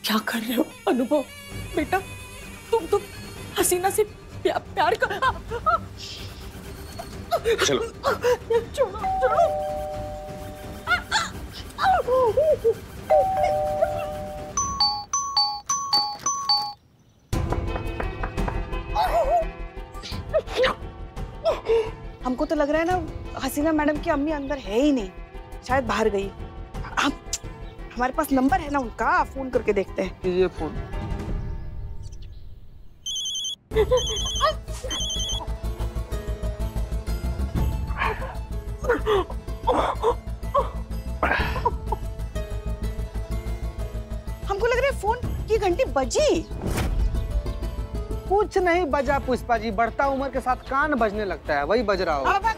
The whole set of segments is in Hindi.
क्या कर रहे हो अनुभव? बेटा तुम हसीना से प्यार कर। चलो छोड़ो छोड़ो। हमको तो लग रहा है ना हसीना मैडम की अम्मी अंदर है ही नहीं, शायद बाहर गई। हमारे पास नंबर है ना उनका, फोन करके देखते हैं। ये फोन। हमको लग रहा है फोन की घंटी बजी। कुछ नहीं बजा पुष्पा जी, बढ़ता उम्र के साथ कान बजने लगता है, वही बज रहा होगा।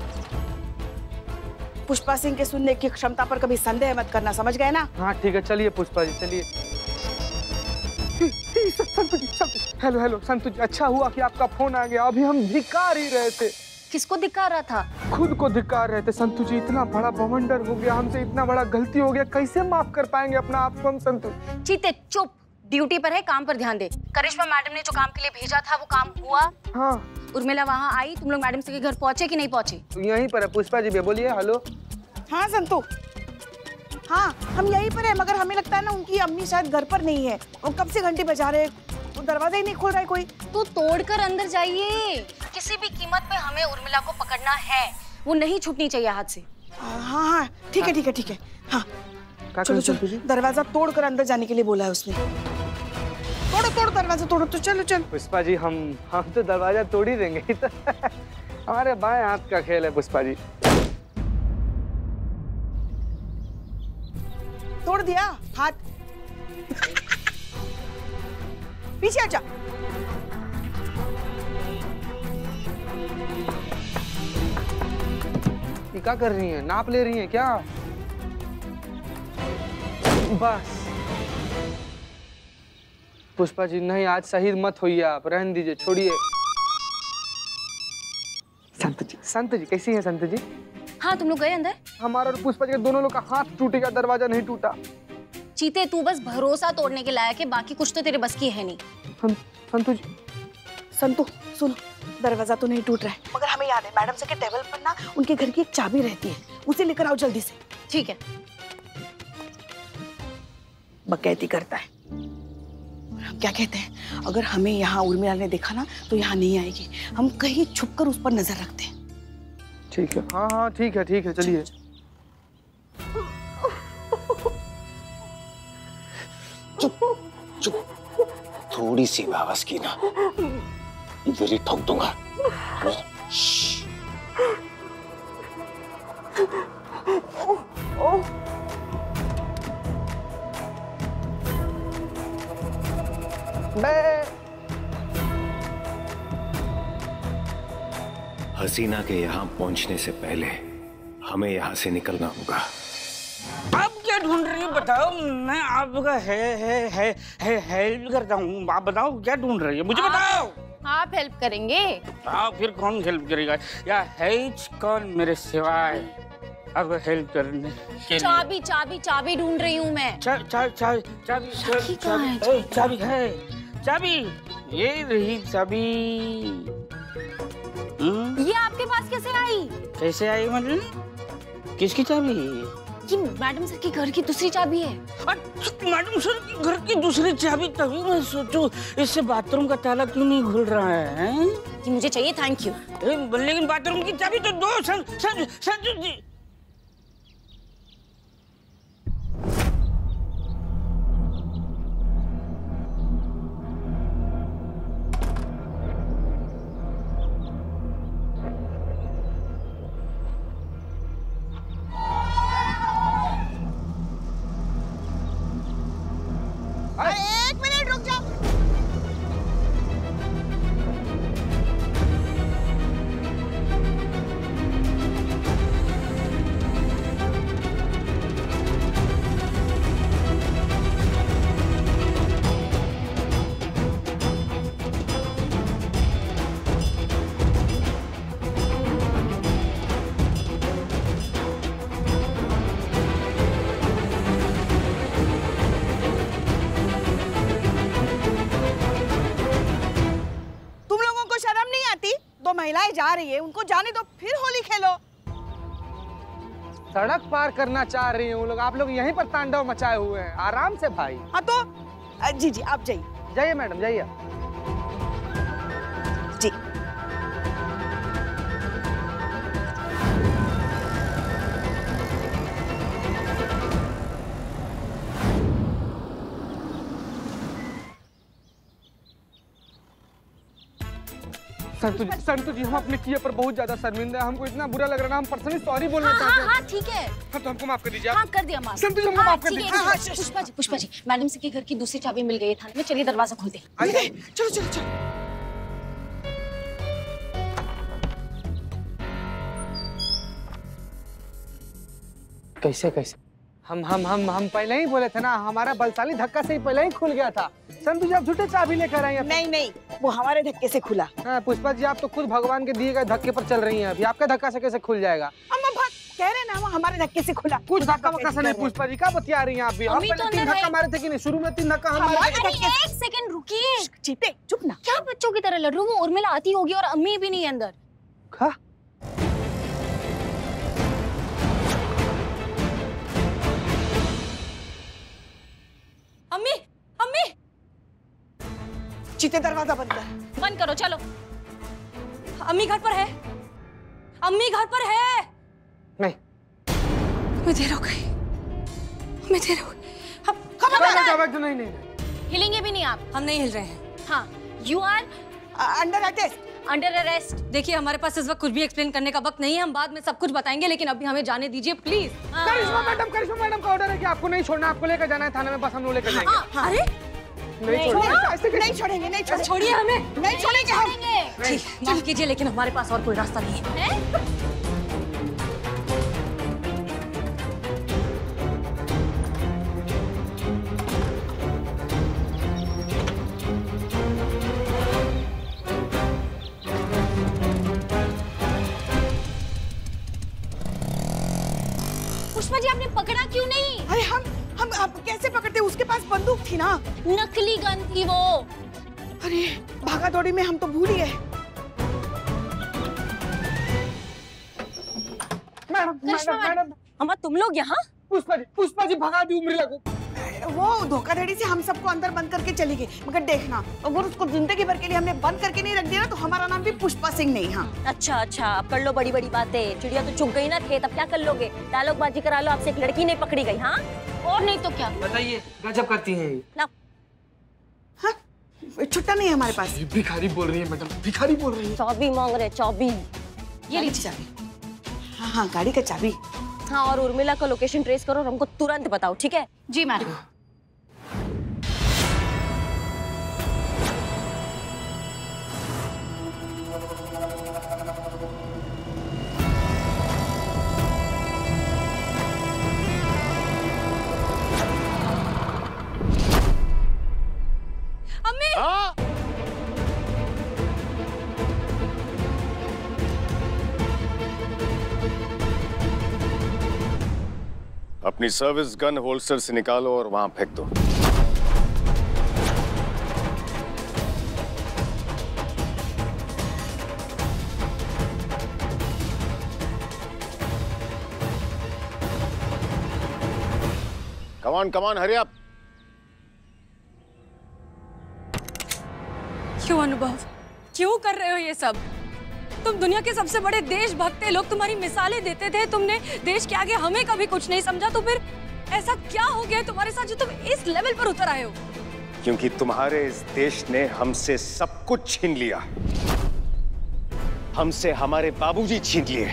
पुष्पा सिंह के सुनने की क्षमता पर कभी संदेह मत करना, समझ गए ना? हाँ ठीक है, चलिए पुष्पा जी चलिए। संतु जी, हेलो हेलो संतु जी, अच्छा हुआ कि आपका फोन आ गया, अभी हम धिक्कार ही रहे थे। किसको धिक्कार रहा था? खुद को धिक्कार रहे थे संतु जी, इतना बड़ा बवंडर हो गया, हमसे इतना बड़ा गलती हो गया, कैसे माफ कर पाएंगे अपना आप को हम संतु? चीते चुप, ड्यूटी पर है, काम पर ध्यान दे। करिश्मा मैडम ने जो काम के लिए भेजा था वो काम हुआ? हाँ। उर्मिला वहाँ आई, तुम लोग मैडम के घर पहुंचे कि नहीं पहुंचे? यहीं पर है पुष्पा जी, बोलिए। हेलो। हाँ संतु, हाँ हम यहीं पर है, मगर हमें लगता है ना उनकी अम्मी शायद घर पर नहीं है। और कब से घंटी बजा रहे, वो दरवाजा ही नहीं खोल रहा है कोई। तो तोड़कर अंदर जाइए, किसी भी कीमत पे हमें उर्मिला को पकड़ना है, वो नहीं छूटनी चाहिए हाथ से। हाँ हाँ ठीक है ठीक है ठीक है। हाँ चलो चलो, दरवाजा तोड़कर अंदर जाने के लिए बोला है उसने। तोड़ो तोड़ो दरवाजा तोड़ो, तो चलो चलो। पुष्पा जी हम तो दरवाजा तोड़ ही देंगे। हमारे बाएं हाथ का खेल है पुष्पा जी। तोड़ दिया हाथ। पीछे आजा। ये क्या कर रही हैं? नाप ले रही हैं क्या? बस पुष्पा जी नहीं, आज शहीद मत होइए आप, रहने दीजिए, छोड़िए। संत जी कैसी हैं संत जी? हाँ तुम लोग गए अंदर? हमारा और पुष्पा जी के दोनों लोग का हाथ टूटेगा, दरवाजा नहीं टूटा। चीते तू बस भरोसा तोड़ने के लायक है, बाकी कुछ तो तेरे बस की है नहीं। संतु जी, संतु सुनो, दरवाजा तो नहीं टूट रहा है, मगर हमें याद है मैडम से के टेबल पर ना उनके घर की एक चाबी रहती है, उसे लेकर आओ जल्दी से। ठीक है। बकैती करता है। हम क्या कहते हैं, अगर हमें यहाँ उर्मिला ने देखा ना तो यहाँ नहीं आएगी, हम कहीं छुपकर उस पर नजर रखते हैं। ठीक है। हाँ हाँ ठीक है चलिए। चुप चुप, थोड़ी सी आवाज की ना इधर ही ठोक दूंगा। हसीना के यहाँ पहुंचने से पहले हमें यहाँ से निकलना होगा। आप क्या ढूंढ रही हो बताओ, मैं आपका हेल्प करता हूँ। आप बताओ क्या ढूंढ रही है, मुझे बताओ। आप हेल्प करेंगे? हाँ फिर कौन हेल्प करेगा, या है कौन मेरे सिवाय आपको हेल्प करने के लिए? चाबी चाबी चाबी ढूंढ रही हूँ मैं। चाबी है, चाबी ये रही चाबी। ये आपके पास कैसे आई? कैसे आई मतलब? किसकी चाबी? ये मैडम सर के घर की दूसरी चाबी है। अच्छा मैडम सर के घर की दूसरी चाबी, तभी मैं सोचूं इससे बाथरूम का ताला क्यों नहीं खुल रहा है? ये मुझे चाहिए, थैंक यू। लेकिन बाथरूम की चाबी तो दो संजू जी। महिलाएं जा रही है, उनको जाने दो, फिर होली खेलो। सड़क पार करना चाह रही हैं वो लोग, आप लोग यहीं पर तांडव मचाए हुए हैं। आराम से भाई। हाँ तो जी जी आप जाइए। जाइए मैडम जाइए। जी संतु जी हम अपने किए पर बहुत ज्यादा शर्मिंदा है। हमको इतना बुरा लग रहा है, हम पर्सनली सॉरी बोलना हाँ चाहते हैं। हाँ ठीक है। हाँ तो हमको माफ कर दीजिए। हाँ कर दिया माफ। संतु जी हमको माफ कर ठीक दीजिए। है। पुष्पा जी मैडम से के घर की दूसरी चाबी मिल गई है थाने में, चलिए दरवाजा खोलते हैं। आइए। चलो चलो चलो। कैसे कैसे हम पहले ही बोले थे ना, हमारा बलशाली धक्का से ही पहले ही खुल गया था। संतु जी आप झूठे चाबी लेकर आई हैं। नहीं नहीं, वो हमारे धक्के से खुला। हाँ, पुष्पा जी आप तो खुद भगवान के दिए गए धक्के पर चल रही हैं, अभी आपका धक्का से कैसे खुल जाएगा? हम कह रहे हैं ना, वो हमारे धक्के से खुला। कुछ धक्का वक्का से नहीं। पुष्पा जी क्या बतिया रही हैं आप भी? हम अम्मी पहले तो 3 अंदर धक्का है। मारे थे कि नहीं? शुरू में 3 धक्का हमारे हमारे अरे एक सेकंड रुकिए। चीते चुप ना। क्या बच्चों की तरह लड़ रही हूँ? उर्मिला आती होगी और अम्मी भी नहीं है अंदर। हाँ? अम्मी अम्मी चीते दरवाजा बंद कर। बंद करो चलो। अम्मी घर पर है, अम्मी घर पर है। नहीं मैं देर हो गई, मैं देर हो गई। खबरदार। नहीं हिलेंगे भी नहीं आप। हम नहीं हिल रहे हैं। हाँ you are under arrest. Under arrest. देखिए हमारे पास इस वक्त कुछ भी एक्सप्लेन करने का वक्त नहीं है, हम बाद में सब कुछ बताएंगे, लेकिन अभी हमें जाने दीजिए प्लीज। करिश्मा मैडम का ऑर्डर है कि आपको नहीं छोड़ना, आपको लेकर जाना है थाने में, बस हम लोग लेकर जाएंगे। अरे नहीं छोड़ेंगे। ऐसे कैसे? नहीं छोड़ेंगे, नहीं छोड़ेंगे। छोड़िए हमें। नहीं छोड़ेंगे हम। ठीक है, माफ कीजिए लेकिन हमारे पास और कोई रास्ता नहीं है। पुष्पा जी आपने पकड़ा क्यों नहीं? अरे हम आप कैसे पकड़ते? उसके पास बंदूक थी ना। नकली गन थी वो। अरे भागा दौड़ी में हम तो भूल ही गए। मैडम अम्मा तुम लोग यहाँ? पुष्पा जी भगा दी उर्मिला को। वो धोखाधड़ी से हम सबको अंदर बंद करके चली गई, मगर देखना अगर उसको जिंदगी भर के लिए हमने बंद करके नहीं रख दिया ना, तो हमारा नाम भी पुष्पा सिंह नहीं। हाँ अच्छा अब कर लो बड़ी बड़ी बातें। चिड़िया तो चुग गई ना खेत, अब क्या कर लोगे? डायलॉग बाजी करा लो, आपसे एक लड़की नहीं पकड़ी गई। हाँ और नहीं तो क्या। बताइए गजब करती हैं ये। ना हाँ छुट्टा नहीं है हमारे पास। भिखारी बोल रही है मैडम, भिखारी बोल रही है। चाबी मांग रहे, चाबी। ये लीजिए चाबी। हाँ हाँ गाड़ी का चाबी। हाँ और उर्मिला का लोकेशन ट्रेस करो और हमको तुरंत बताओ, ठीक है? जी मैडम। अम्मी अपनी सर्विस गन होल्स्टर से निकालो और वहां फेंक दो। Come on hurry up. क्यों अनुभव, क्यों कर रहे हो ये सब? तुम दुनिया के सबसे बड़े देशभक्त थे, लोग तुम्हारी मिसालें देते थे, तुमने देश के आगे हमें कभी कुछ नहीं समझा, तो फिर ऐसा क्या हो गया तुम्हारे साथ जो तुम इस लेवल पर उतर आए हो? क्योंकि तुम्हारे इस देश ने हमसे सब कुछ छीन लिया। हमसे हमारे बाबूजी छीन लिए,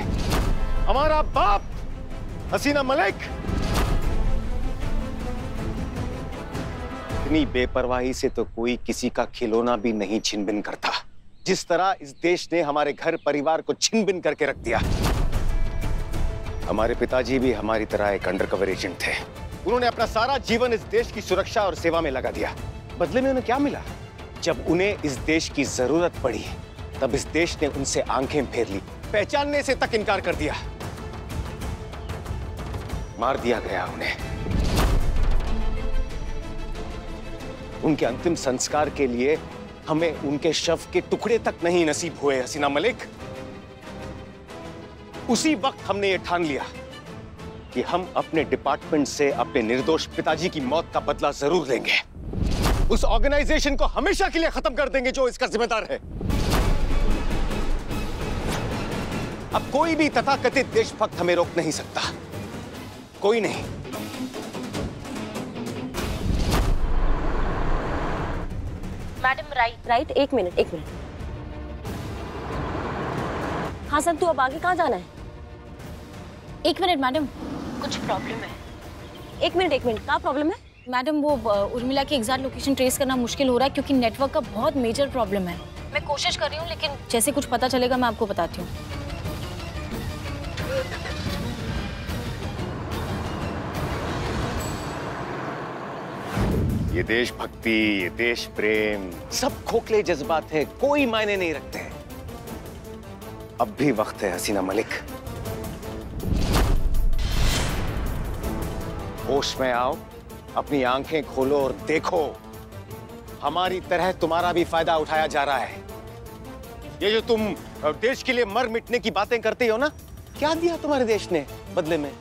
हमारा बाप हसीना मलिक। इतनी बेपरवाही से तो कोई किसी का खिलौना भी नहीं छिन-बिन करता, जिस तरह इस देश ने हमारे घर परिवार को छिन-बिन करके रख दिया। हमारे पिताजी भी हमारी तरह एक अंडरकवर एजेंट थे। उन्होंने अपना सारा जीवन इस देश की सुरक्षा और सेवा में लगा दिया। बदले में उन्हें क्या मिला? जब उन्हें इस देश की जरूरत पड़ी, तब इस देश ने उनसे आंखें फेर ली, पहचानने से तक इनकार कर दिया। मार दिया गया उन्हें। उनके अंतिम संस्कार के लिए हमें उनके शव के टुकड़े तक नहीं नसीब हुए हसीना मलिक। उसी वक्त हमने ये ठान लिया कि हम अपने डिपार्टमेंट से अपने निर्दोष पिताजी की मौत का बदला जरूर लेंगे। उस ऑर्गेनाइजेशन को हमेशा के लिए खत्म कर देंगे जो इसका जिम्मेदार है। अब कोई भी तथाकथित देशभक्त हमें रोक नहीं सकता, कोई नहीं। मैडम राइट, एक मिनट। हाँ सर, तू अब आगे कहाँ जाना है? एक मिनट मैडम, कुछ प्रॉब्लम है? एक मिनट, क्या प्रॉब्लम है? मैडम वो उर्मिला की एग्जैक्ट लोकेशन ट्रेस करना मुश्किल हो रहा है क्योंकि नेटवर्क का बहुत मेजर प्रॉब्लम है। मैं कोशिश कर रही हूँ, लेकिन जैसे कुछ पता चलेगा मैं आपको बताती हूँ। ये देशभक्ति, ये देश प्रेम, सब खोखले जज्बात हैं, कोई मायने नहीं रखते हैं। अब भी वक्त है हसीना मलिक, होश में आओ, अपनी आंखें खोलो और देखो, हमारी तरह तुम्हारा भी फायदा उठाया जा रहा है। ये जो तुम देश के लिए मर मिटने की बातें करते हो ना, क्या दिया तुम्हारे देश ने बदले में?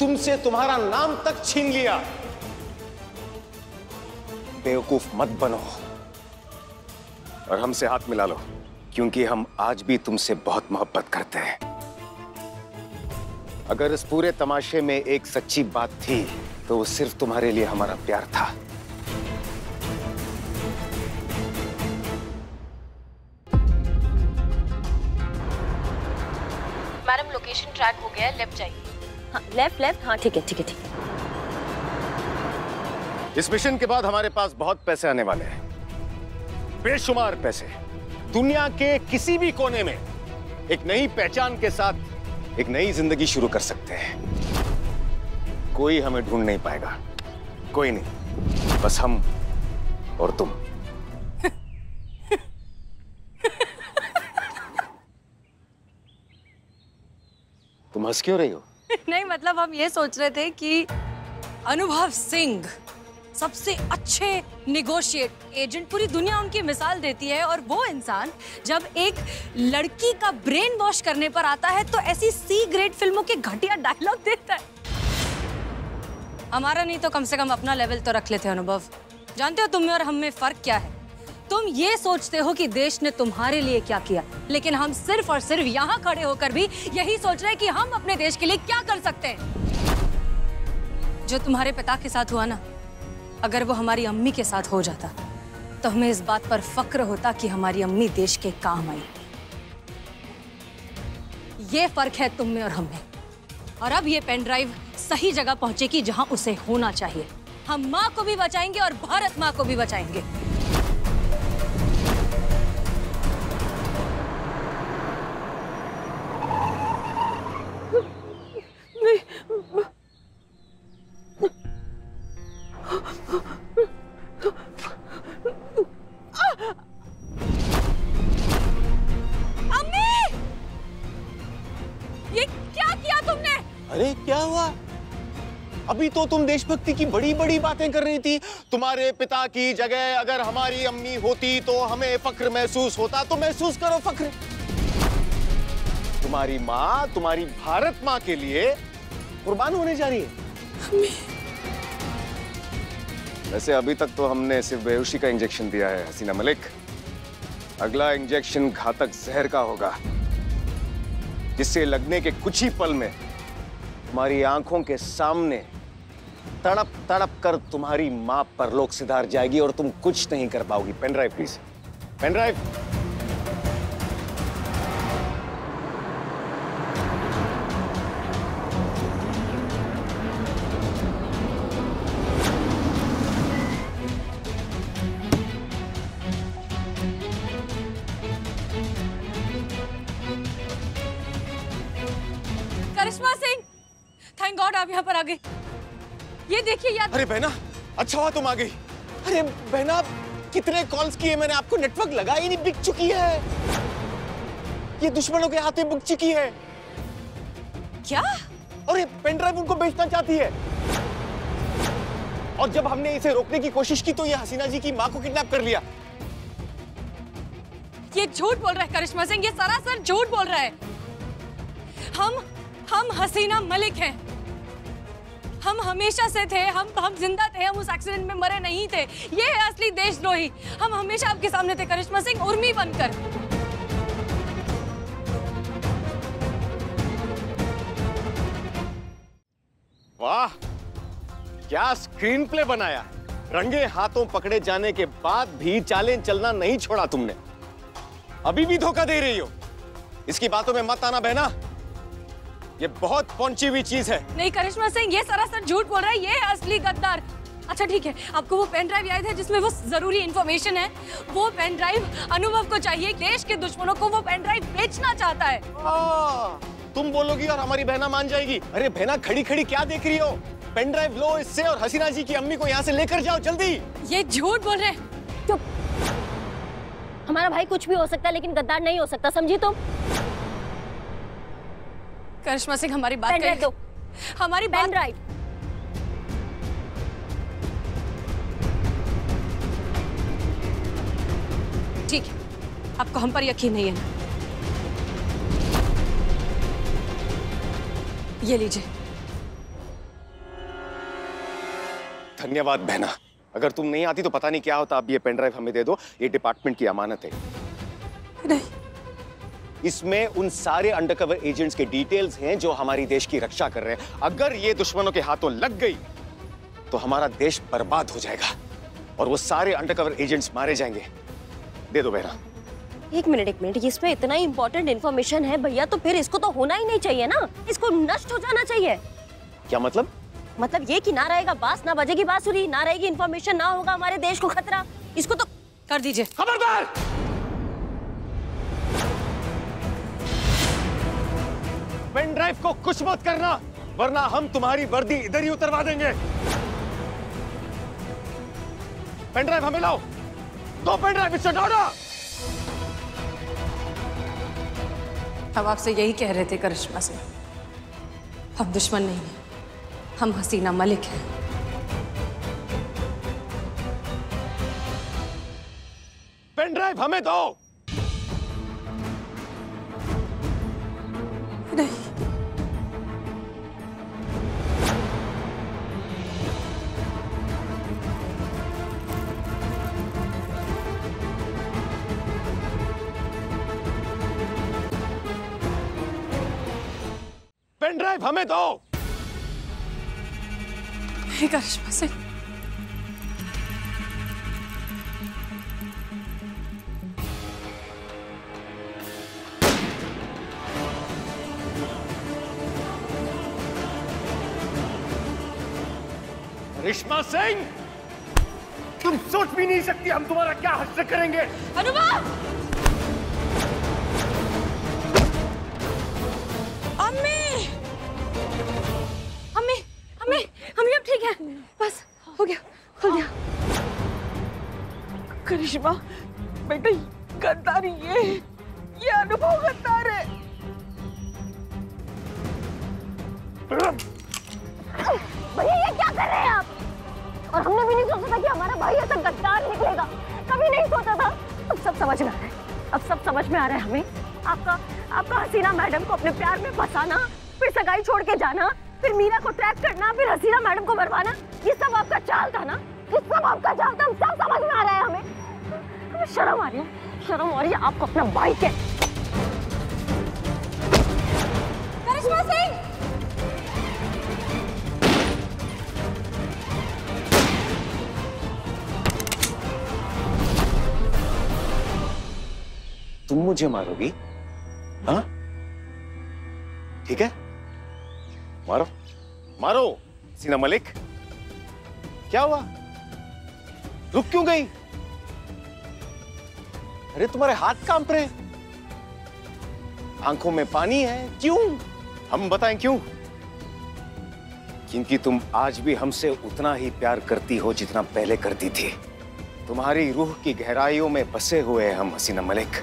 तुमसे तुम्हारा नाम तक छीन लिया। बेवकूफ मत बनो और हमसे हाथ मिला लो, क्योंकि हम आज भी तुमसे बहुत मोहब्बत करते हैं। अगर इस पूरे तमाशे में एक सच्ची बात थी तो वो सिर्फ तुम्हारे लिए हमारा प्यार था। मैडम लोकेशन ट्रैक हो गया है, लेफ्ट जाइए। हाँ लेफ्ट, हाँ ठीक है। इस मिशन के बाद हमारे पास बहुत पैसे आने वाले हैं, बेशुमार पैसे। दुनिया के किसी भी कोने में एक नई पहचान के साथ एक नई जिंदगी शुरू कर सकते हैं। कोई हमें ढूंढ नहीं पाएगा, कोई नहीं, बस हम और तुम। तुम हंस क्यों रही हो? नहीं मतलब हम ये सोच रहे थे कि अनुभव सिंह सबसे अच्छे निगोशिएट एजेंट, पूरी दुनिया उनकी मिसाल देती है, और वो इंसान जब एक लड़की का ब्रेन वॉश करने पर आता है तो ऐसी सी ग्रेड फिल्मों के घटिया डायलॉग देता है। हमारा नहीं तो कम से कम अपना लेवल तो रख लेते अनुभव। जानते हो तुम में और हम में फर्क क्या है? तुम ये सोचते हो कि देश ने तुम्हारे लिए क्या किया, लेकिन हम सिर्फ और सिर्फ यहाँ खड़े होकर भी यही सोच रहे हैं कि हम अपने देश के लिए क्या कर सकते हैं। जो तुम्हारे पिता के साथ हुआ ना, अगर वो हमारी अम्मी के साथ हो जाता तो हमें इस बात पर फक्र होता कि हमारी अम्मी देश के काम आई। ये फर्क है तुम में और हम में। और अब ये पेन ड्राइव सही जगह पहुंचेगी जहां उसे होना चाहिए। हम माँ को भी बचाएंगे और भारत माँ को भी बचाएंगे। अरे क्या हुआ? अभी तो तुम देशभक्ति की बड़ी बड़ी बातें कर रही थी। तुम्हारे पिता की जगह अगर हमारी अम्मी होती तो हमें फख्र महसूस होता। तो महसूस करो फख्र। तुम्हारी माँ, तुम्हारी भारत माँ के लिए कुर्बान होने जा रही है। वैसे अभी तक तो हमने सिर्फ बेहोशी का इंजेक्शन दिया है हसीना मलिक। अगला इंजेक्शन घातक जहर का होगा, जिससे लगने के कुछ ही पल में तुम्हारी आंखों के सामने तड़प तड़प कर तुम्हारी मां परलोक सिधार जाएगी और तुम कुछ नहीं कर पाओगी। Pen drive please, pen drive. Karishma Singh, thank God आप यहाँ पर आ गए। ये देखिए यार। अरे बहना, अच्छा हुआ तुम आ गई। अरे बहना, कितने कॉल्स किए मैंने आपको, नेटवर्क लगा ही नहीं, बिक चुकी है। ये दुश्मनों के हाथ में बिक चुकी है। क्या? और ये पेन ड्राइव उनको बेचना चाहती है। और जब हमने इसे रोकने की कोशिश की तो ये हसीना जी की माँ को किडनैप कर लिया। ये झूठ बोल रहा है करिश्मा सिंह, ये सरासर झूठ बोल रहा है। हम हसीना मलिक हैं। हम हमेशा से थे, हम जिंदा थे, हम उस एक्सीडेंट में मरे नहीं थे। ये है असली देशद्रोही। हम हमेशा आपके सामने थे करिश्मा सिंह, उर्मी बनकर। वाह, क्या स्क्रीन प्ले बनाया। रंगे हाथों पकड़े जाने के बाद भी चालें चलना नहीं छोड़ा तुमने। अभी भी धोखा दे रही हो। इसकी बातों में मत आना बहना, ये बहुत पहुंची हुई चीज है। नहीं करिश्मा सिंह, ये सरासर झूठ बोल रहा है। ये है असली गद्दार। अच्छा ठीक है, आपको वो पेन ड्राइव याद है जिसमें वो जरूरी इंफॉर्मेशन है? वो पेन ड्राइव अनुभव को चाहिए। देश के दुश्मनों को वो पेन ड्राइव बेचना चाहता है। तुम बोलोगी और हमारी बहना मान जाएगी। अरे बहना, खड़ी खड़ी क्या देख रही हो? पेन ड्राइव लो इससे और हसीना जी की अम्मी को यहाँ से लेकर जाओ जल्दी। ये झूठ बोल रहे हैं। चुप। हमारा भाई कुछ भी हो सकता है लेकिन गद्दार नहीं हो सकता, समझी तुम? करिश्मा सिंह, हमारी बात पेन ड्राइव दो। हमारी पेन ड्राइव। ठीक है, आपको हम पर यकीन नहीं है ना? ये लीजिए। धन्यवाद बहना। अगर तुम नहीं आती तो पता नहीं क्या होता। अब ये पेन ड्राइव हमें दे दो, ये डिपार्टमेंट की अमानत है। नहीं, इसमें उन सारे अंडरकवर एजेंट्स के डिटेल्स हैं जो हमारी देश की रक्षा कर रहे हैं। अगर ये दुश्मनों के हाथों लग गई तो हमारा देश बर्बाद हो जाएगा और वो सारे अंडरकवर एजेंट्स मारे जाएंगे। दे दो बहना। एक मिनट, इसमें इतना इंपॉर्टेंट इन्फॉर्मेशन है भैया, तो फिर इसको तो होना ही नहीं चाहिए ना। इसको नष्ट हो जाना चाहिए। क्या मतलब? मतलब ये कि ना रहेगा बांस, ना बजेगी बांसुरी, ना रहेगी इन्फॉर्मेशन, ना होगा हमारे देश को खतरा। इसको तो कर दीजिए। खबरदार! पेन ड्राइव को कुछ मत करना, वरना हम तुम्हारी वर्दी इधर ही उतरवा देंगे। पेन ड्राइव हमें लाओ। दो पेन ड्राइव इससे दौड़ो। हम आपसे यही कह रहे थे करिश्मा सिंह, हम दुश्मन नहीं हैं, हम हसीना मलिक हैं। पेन ड्राइव हमें दो। नहीं, पेन ड्राइव हमें दो। करिश्मा सिंह, करिश्मा सिंह, तुम सोच भी नहीं सकती हम तुम्हारा क्या हश्र करेंगे। अनुभव! अम्मी! अम्मी! अम्मी! अम्मी अब ठीक है, बस हो गया, खुल गया। करिश्मा बेटा, गद्दार ये अनुभव गद्दार है। भैया ये क्या कर रहे हैं आप? और हमने भी नहीं सोचा था कि हमारा भाई ऐसा गद्दार निकलेगा। कभी नहीं सोचा था। अब सब समझ में आ रहा है, अब सब समझ में आ रहा है हमें। आपका हसीना मैडम को अपने प्यार में फंसाना, फिर सगाई छोड़ के जाना, फिर मीरा को ट्रैक करना, फिर हसीना मैडम को मरवाना, ये सब आपका चाल था ना? ये सब आपका चाल था, सब समझ में आ रहा है हमें। शर्म आ रही है, शर्म आ रही है आपको अपना भाई के। करिश्मा सिंह! तुम मुझे मारोगी? हाँ, ठीक है, मारो मारो। सीना मलिक, क्या हुआ? रुक क्यों गई? अरे तुम्हारे हाथ कांप रहे, आंखों में पानी है, क्यों? हम बताएं क्यों? क्योंकि तुम आज भी हमसे उतना ही प्यार करती हो जितना पहले करती थी। तुम्हारी रूह की गहराइयों में बसे हुए हैं हम हसीना मलिक।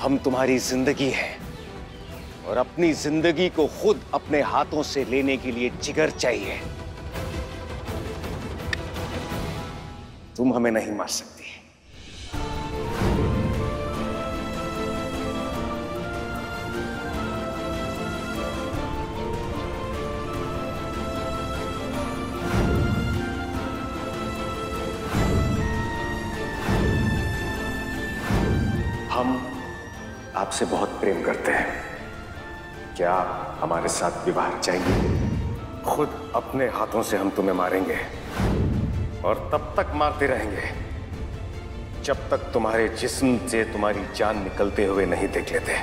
हम तुम्हारी जिंदगी है और अपनी जिंदगी को खुद अपने हाथों से लेने के लिए जिगर चाहिए। तुम हमें नहीं मार सकती। हम आपसे बहुत प्रेम करते हैं। क्या आप हमारे साथ विवाह रचाएंगे? खुद अपने हाथों से हम तुम्हें मारेंगे और तब तक मारते रहेंगे जब तक तुम्हारे जिस्म से तुम्हारी जान निकलते हुए नहीं देख लेते।